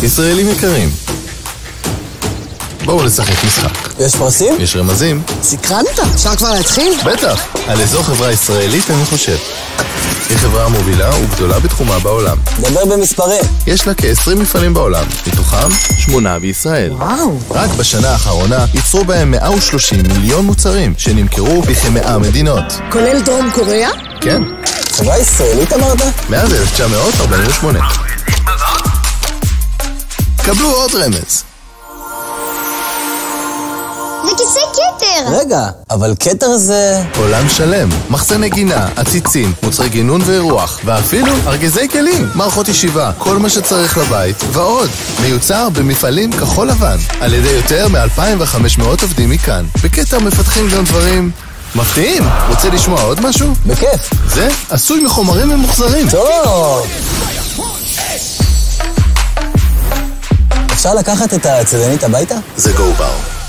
ישראלים יקרים, בואו לשחק משחק. יש פרסים? יש רמזים. סקרנת? אפשר כבר להתחיל? בטח, על איזו חברה ישראלית אני חושב. היא חברה מובילה וגדולה בתחומה בעולם. דבר במספרים. יש לה כ-20 מפעלים בעולם, מתוכם 8 בישראל. וואו. רק בשנה האחרונה ייצרו בהם 130 מיליון מוצרים שנמכרו בכ-100 מדינות. כולל דרום קוריאה? כן. חברה ישראלית אמרת? מאז 1948. קבלו עוד רמז. זה כיסא כתר! רגע, אבל כתר זה... עולם שלם, מחסני גינה, עציצים, מוצרי גינון ואירוח, ואפילו ארגזי כלים, מערכות ישיבה, כל מה שצריך לבית, ועוד. מיוצר במפעלים כחול לבן, על ידי יותר מ-2,500 עובדים מכאן. בכתר מפתחים גם דברים מפתיעים. רוצה לשמוע עוד משהו? בכיף. זה עשוי מחומרים ממוחזרים. טוב! אפשר לקחת את הצדנית הביתה? זה גו בר.